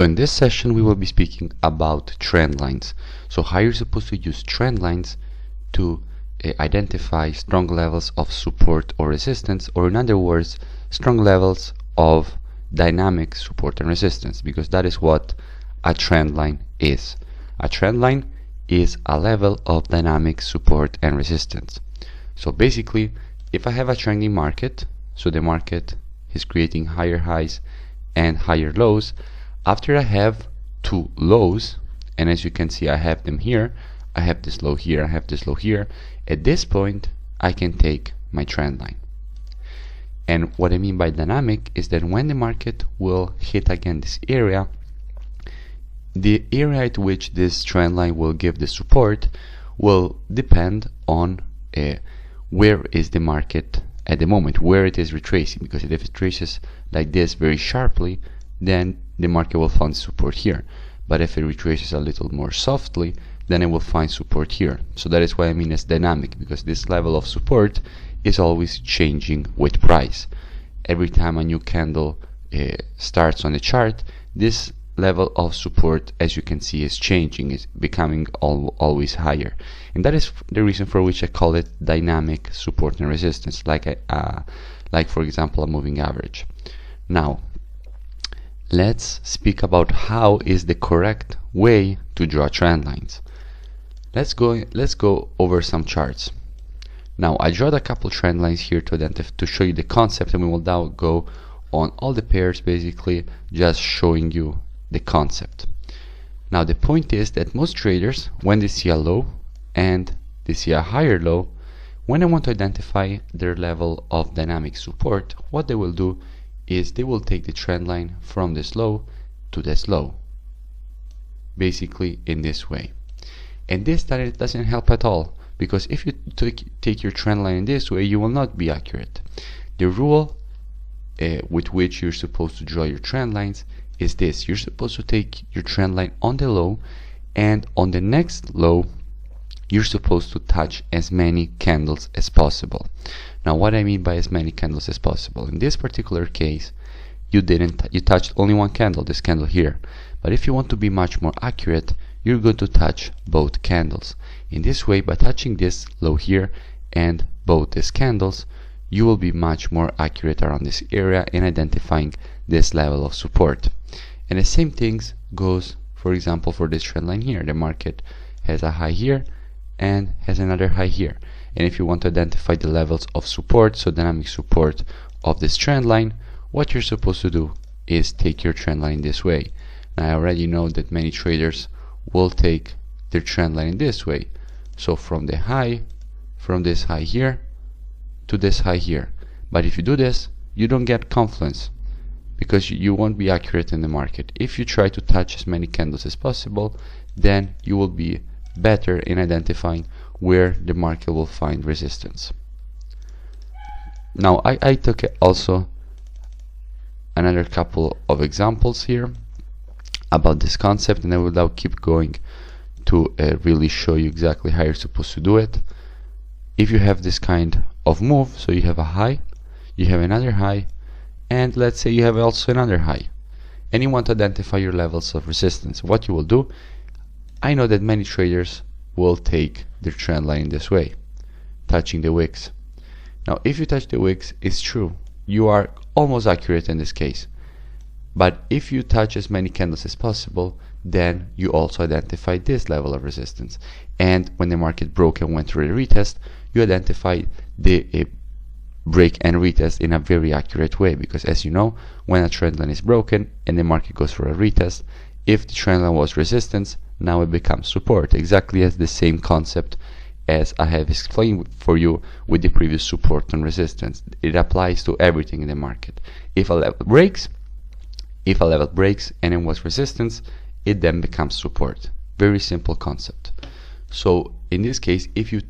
in this session we will be speaking about trend lines. So how you're supposed to use trend lines to identify strong levels of support or resistance, or in other words, strong levels of dynamic support and resistance, because that is what a trend line is. A trend line is a level of dynamic support and resistance. So basically, if I have a trending market, so the market is creating higher highs and higher lows, after I have two lows, and as you can see I have them here, I have this low here, I have this low here, at this point I can take my trend line. And what I mean by dynamic is that when the market will hit again this area, the area at which this trend line will give the support will depend on where is the market at the moment, where it is retracing, because if it traces like this very sharply, then the market will find support here. But if it retraces a little more softly, then it will find support here. So that is what I mean as dynamic, because this level of support is always changing with price. Every time a new candle starts on the chart, this level of support, as you can see, is changing, is becoming always higher, and that is the reason for which I call it dynamic support and resistance, like for example a moving average. Now let's speak about how is the correct way to draw trend lines. Let's go over some charts. Now I drew a couple trend lines here to show you the concept, and we will now go on all the pairs, basically just showing you the concept. Now the point is that most traders, when they see a low and they see a higher low, when they want to identify their level of dynamic support, what they will do is they will take the trend line from this low to this low, basically in this way. And this doesn't help at all, because if you take your trend line in this way, you will not be accurate. The rule with which you're supposed to draw your trend lines is this: you're supposed to take your trend line on the low, and on the next low you're supposed to touch as many candles as possible. Now what I mean by as many candles as possible, in this particular case you touched only one candle, this candle here, but if you want to be much more accurate, you're going to touch both candles. In this way, by touching this low here and both these candles, you will be much more accurate around this area in identifying this level of support. And the same things goes, for example, for this trend line here. The market has a high here and has another high here, and if you want to identify the levels of support, so dynamic support of this trend line, what you're supposed to do is take your trend line this way. Now I already know that many traders will take their trend line in this way, so from the high, from this high here to this high here. But if you do this, you don't get confluence, because you won't be accurate in the market. If you try to touch as many candles as possible, then you will be better in identifying where the market will find resistance. Now I took also another couple of examples here about this concept, and I will now keep going to really show you exactly how you're supposed to do it. If you have this kind of move, so you have a high, you have another high, and let's say you have also another high, and you want to identify your levels of resistance, what you will do, I know that many traders will take their trend line this way, touching the wicks. Now if you touch the wicks, it's true, you are almost accurate in this case, but if you touch as many candles as possible, then you also identify this level of resistance, and when the market broke and went through a retest, you identify the break and retest in a very accurate way, because as you know, when a trend line is broken and the market goes for a retest, if the trend line was resistance, now it becomes support, exactly as the same concept as I have explained for you with the previous support and resistance. It applies to everything in the market. If a level breaks and it was resistance, it then becomes support. Very simple concept. So in this case, if you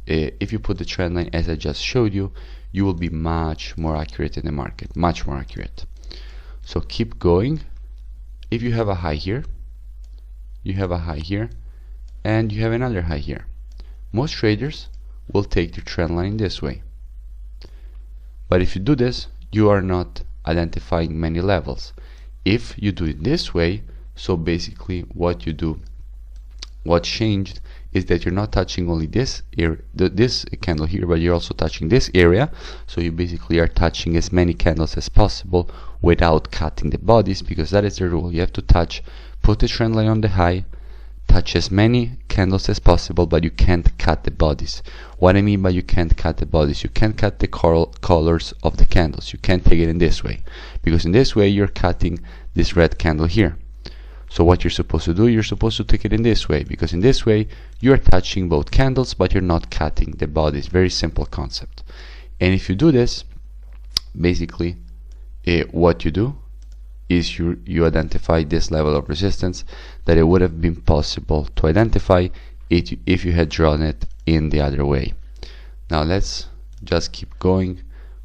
if you put the trend line as I just showed you, you will be much more accurate in the market, much more accurate. So keep going. If you have a high here, you have a high here, and you have another high here, most traders will take their trend line this way. But if you do this, you are not identifying many levels. If you do it this way, so basically what changed is that you're not touching only this candle here, but you're also touching this area. So you basically are touching as many candles as possible without cutting the bodies, because that is the rule. You have to put the trend line on the high, touch as many candles as possible, but you can't cut the bodies. What I mean by you can't cut the bodies, you can't cut the colors of the candles. You can't take it in this way, because in this way you're cutting this red candle here. So what you're supposed to do, you're supposed to take it in this way, because in this way you're touching both candles but you're not cutting the bodies. Very simple concept. And if you do this, basically what you do is you identify this level of resistance that it would have been possible to identify if you had drawn it in the other way. Now let's just keep going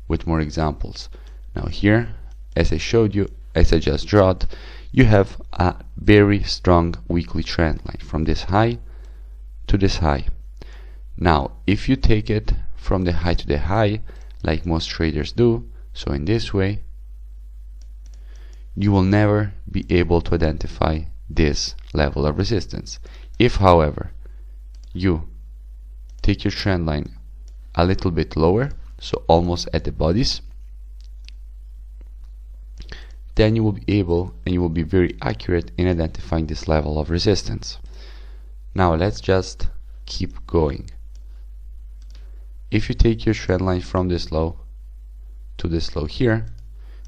with more examples. Now here, as I showed you, as I just drawed, you have a very strong weekly trend line from this high to this high. Now if you take it from the high to the high, like most traders do, so in this way, you will never be able to identify this level of resistance. If, however, you take your trend line a little bit lower, so almost at the bodies, then you will be able, and you will be very accurate in identifying this level of resistance. Now let's just keep going. If you take your trend line from this low to this low here,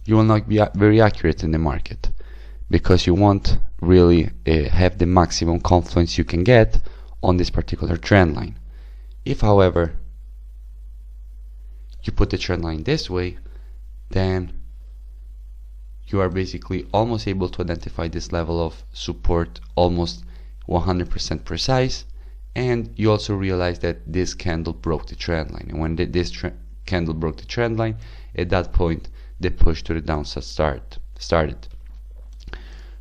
you will not be very accurate in the market, because you won't really have the maximum confluence you can get on this particular trend line. If, however, you put the trend line this way, then you are basically almost able to identify this level of support almost 100% precise, and you also realize that this candle broke the trend line. And when this candle broke the trend line, at that point the push to the downside started.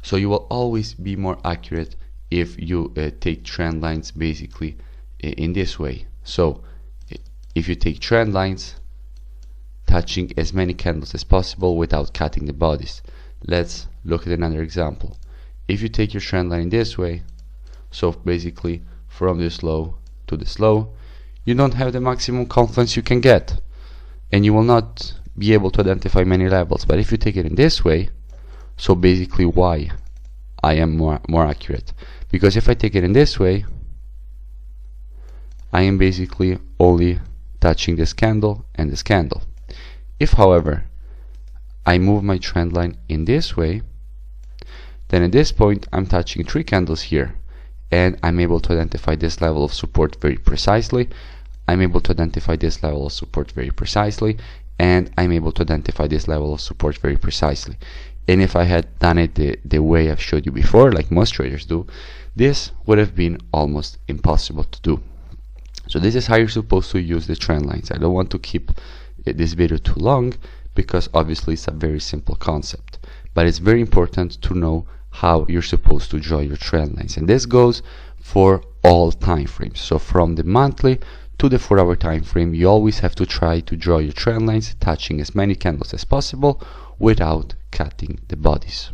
So you will always be more accurate if you take trend lines basically in this way. So if you take trend lines, touching as many candles as possible without cutting the bodies. Let's look at another example. If you take your trend line this way, so basically from this low to this low, you don't have the maximum confluence you can get, and you will not be able to identify many levels. But if you take it in this way, so basically why I am more accurate, because if I take it in this way, I am basically only touching this candle and this candle. If, however, I move my trend line in this way, then at this point I'm touching 3 candles here, and I'm able to identify this level of support very precisely. I'm able to identify this level of support very precisely, and I'm able to identify this level of support very precisely. And if I had done it the way I've showed you before, like most traders do, this would have been almost impossible to do. So this is how you're supposed to use the trend lines. I don't want to keep this video too long, because obviously it's a very simple concept, but it's very important to know how you're supposed to draw your trend lines, and this goes for all time frames. So from the monthly to the 4-hour time frame, you always have to try to draw your trend lines touching as many candles as possible without cutting the bodies.